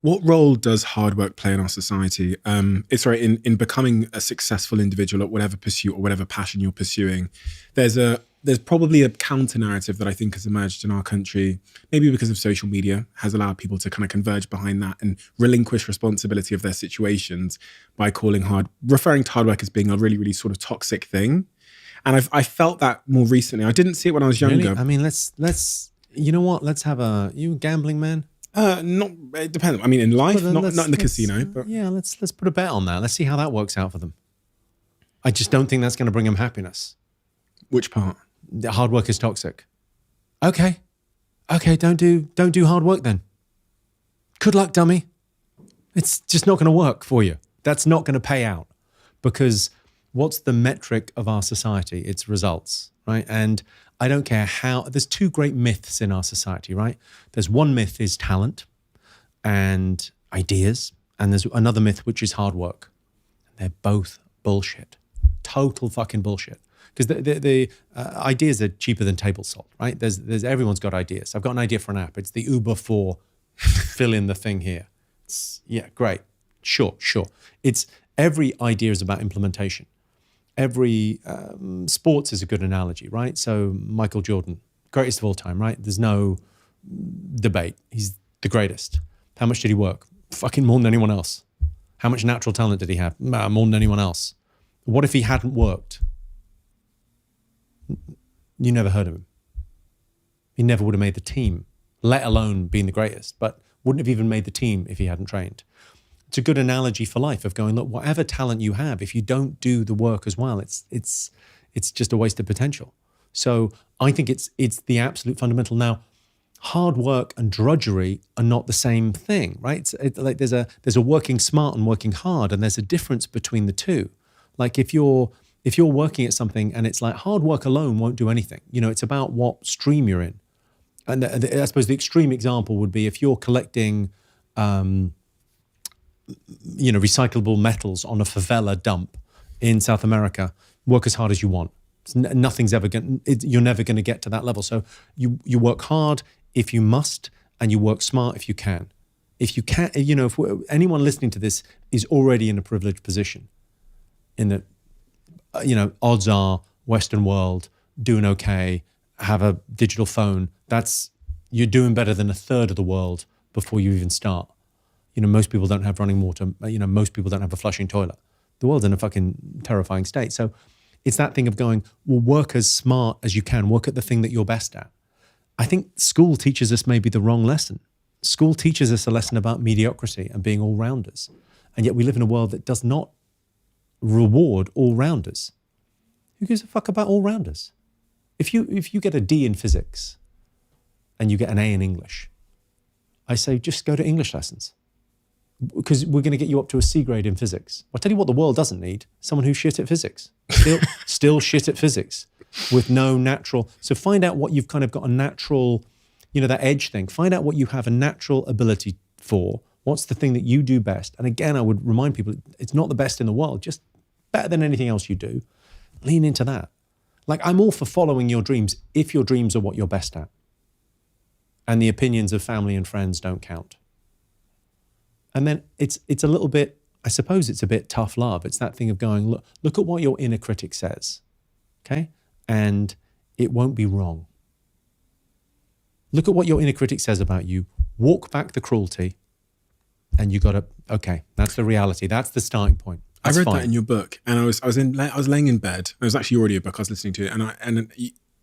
What role does hard work play in our society? In becoming a successful individual at whatever pursuit or whatever passion you're pursuing. There's probably a counter narrative that I think has emerged in our country, maybe because of social media, has allowed people to kind of converge behind that and relinquish responsibility of their situations by referring to hard work as being a really, really sort of toxic thing. And I felt that more recently. I didn't see it when I was younger. Really? I mean, let's. You know what? Let's have you a gambling man? Not it depends. I mean, in life, not in the casino. But yeah, let's put a bet on that. Let's see how that works out for them. I just don't think that's going to bring them happiness. Which part? The hard work is toxic. Okay, don't do hard work then. Good luck, dummy. It's just not going to work for you. That's not going to pay out, because what's the metric of our society? It's results, right? And I don't care how, there's two great myths in our society, right? There's one myth is talent and ideas, and there's another myth which is hard work. They're both bullshit, total fucking bullshit. Because the ideas are cheaper than table salt, right? There's everyone's got ideas. I've got an idea for an app. It's the Uber for fill in the thing here. Yeah, great. Sure. It's every idea is about implementation. Every sports is a good analogy, right? So Michael Jordan, greatest of all time, right? There's no debate. He's the greatest. How much did he work? Fucking more than anyone else. How much natural talent did he have? More than anyone else. What if he hadn't worked? You never heard of him. He never would have made the team, let alone being the greatest, but wouldn't have even made the team if he hadn't trained. It's a good analogy for life of going, look, whatever talent you have, if you don't do the work as well, it's just a waste of potential. So I think it's the absolute fundamental. Now, hard work and drudgery are not the same thing, right? It's like there's a working smart and working hard, and there's a difference between the two. Like if you're working at something and it's like hard work alone won't do anything. You know, it's about what stream you're in. And I suppose the extreme example would be if you're collecting recyclable metals on a favela dump in South America, work as hard as you want. Nothing's ever you're never going to get to that level. So you work hard if you must, and you work smart if you can. If you can't, if anyone listening to this is already in a privileged position, in that, odds are Western world, doing okay, have a digital phone, you're doing better than a third of the world before you even start. Most people don't have running water. Most people don't have a flushing toilet. The world's in a fucking terrifying state. So it's that thing of going, well, work as smart as you can. Work at the thing that you're best at. I think school teaches us maybe the wrong lesson. School teaches us a lesson about mediocrity and being all-rounders. And yet we live in a world that does not reward all-rounders. Who gives a fuck about all-rounders? If you get a D in physics and you get an A in English, I say just go to English lessons, because we're going to get you up to a C grade in physics. I'll tell you what the world doesn't need: someone who's shit at physics. Still shit at physics with no natural. So find out what you've kind of got a natural, that edge thing. Find out what you have a natural ability for. What's the thing that you do best? And again, I would remind people, it's not the best in the world, just better than anything else you do. Lean into that. Like, I'm all for following your dreams if your dreams are what you're best at. And the opinions of family and friends don't count. And then it's a little bit, I suppose it's a bit tough love. It's that thing of going, look at what your inner critic says, okay? And it won't be wrong. Look at what your inner critic says about you. Walk back the cruelty, and you got to, okay, that's the reality. That's the starting point. That's I read fine. that in your book, and I was laying in bed. It was actually your audiobook I was listening to, and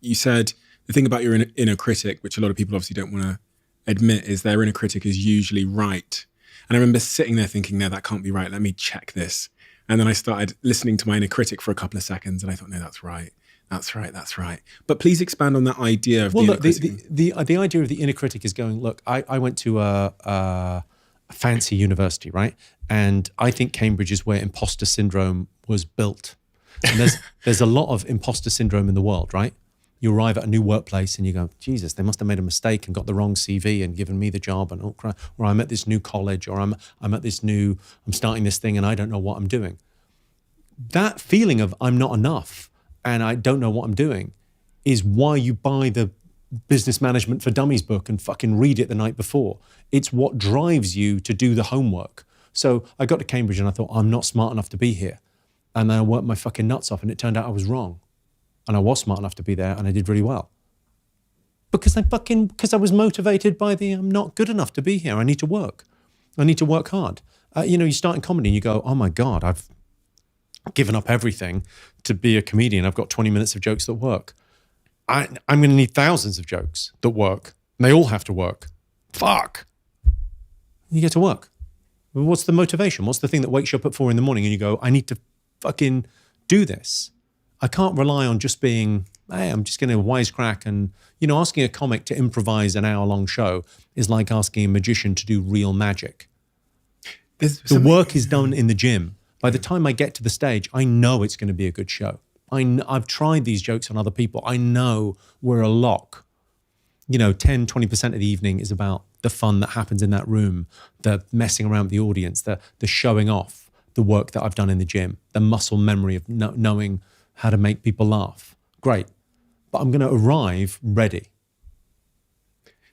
you said the thing about your inner critic, which a lot of people obviously don't want to admit, is their inner critic is usually right. And I remember sitting there thinking, no, that can't be right. Let me check this. And then I started listening to my inner critic for a couple of seconds, and I thought, no, that's right. That's right. But please expand on that idea of the inner critic. The idea of the inner critic is going, look, I went to a fancy university, right? And I think Cambridge is where imposter syndrome was built. And there's a lot of imposter syndrome in the world, right? You arrive at a new workplace and you go, Jesus, they must have made a mistake and got the wrong CV and given me the job, and or I'm at this new college, or I'm starting this thing and I don't know what I'm doing. That feeling of I'm not enough and I don't know what I'm doing is why you buy the Business Management for Dummies book and fucking read it the night before. It's what drives you to do the homework. So I got to Cambridge and I thought, I'm not smart enough to be here. And then I worked my fucking nuts off and it turned out I was wrong. And I was smart enough to be there and I did really well. Because I was motivated by I'm not good enough to be here. I need to work. I need to work hard. You start in comedy and you go, oh my God, I've given up everything to be a comedian. I've got 20 minutes of jokes that work. I'm going to need thousands of jokes that work. And they all have to work. Fuck. You get to work. What's the motivation? What's the thing that wakes you up at 4 a.m. and you go, I need to fucking do this. I can't rely on just being, hey, I'm just going to wisecrack. And, asking a comic to improvise an hour-long show is like asking a magician to do real magic. The work is done in the gym. By the time I get to the stage, I know it's going to be a good show. I've tried these jokes on other people. I know we're a lock. 10, 20% of the evening is about the fun that happens in that room, the messing around with the audience, the showing off, the work that I've done in the gym, the muscle memory of knowing how to make people laugh. Great. But I'm going to arrive ready.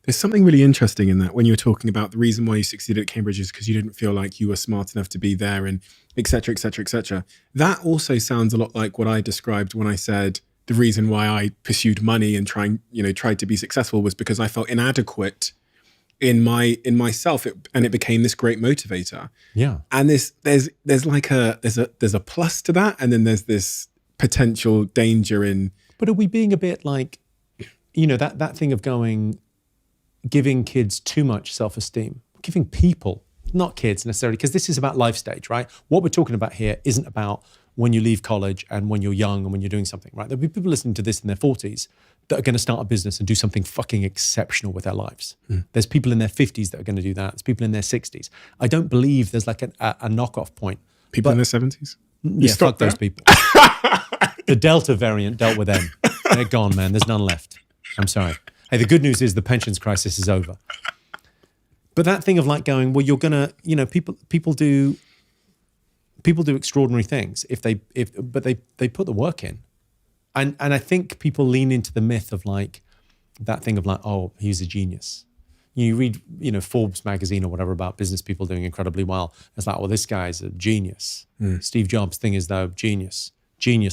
There's something really interesting in that when you're talking about the reason why you succeeded at Cambridge is because you didn't feel like you were smart enough to be there and et cetera, et cetera, et cetera. That also sounds a lot like what I described when I said the reason why I pursued money and tried to be successful was because I felt inadequate in myself, and it became this great motivator. Yeah. And there's a plus to that, and then there's this potential danger in. But are we being a bit like, that thing of giving kids too much self-esteem, giving people, not kids necessarily, because this is about life stage, right? What we're talking about here isn't about when you leave college and when you're young and when you're doing something, right? There'll be people listening to this in their 40s that are going to start a business and do something fucking exceptional with their lives. There's people in their 50s that are going to do that. There's people in their 60s. I don't believe there's like a knockoff point. People in their 70s? Yeah, fuck those people. The Delta variant dealt with them. They're gone, man. There's none left. I'm sorry. Hey, the good news is the pensions crisis is over. But that thing of like going, well, you're gonna, people do extraordinary things but they put the work in, and I think people lean into the myth of like that thing of like, oh, he's a genius. You read, Forbes magazine or whatever about business people doing incredibly well. It's like, well, this guy's a genius. Steve Jobs' thing is though genius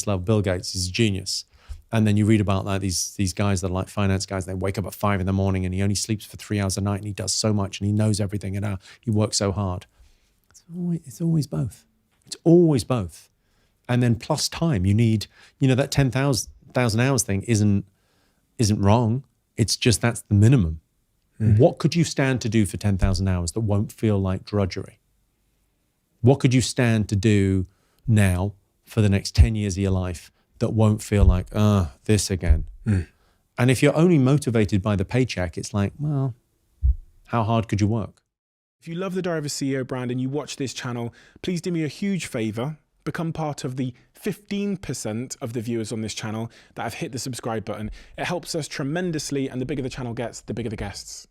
level. Bill Gates is a genius. And then you read about like these guys that are like finance guys. They wake up at 5 a.m. and he only sleeps for 3 hours a night and he does so much and he knows everything and he works so hard. It's always both. It's always both. And then plus time. You need, that 10,000 hours thing isn't wrong. It's just that's the minimum. What could you stand to do for 10,000 hours that won't feel like drudgery? What could you stand to do now for the next 10 years of your life that won't feel like, this again? And if you're only motivated by the paycheck, it's like, well, how hard could you work? If you love the Diary of a CEO brand and you watch this channel, please do me a huge favor. Become part of the 15% of the viewers on this channel that have hit the subscribe button. It helps us tremendously, and the bigger the channel gets, the bigger the guests.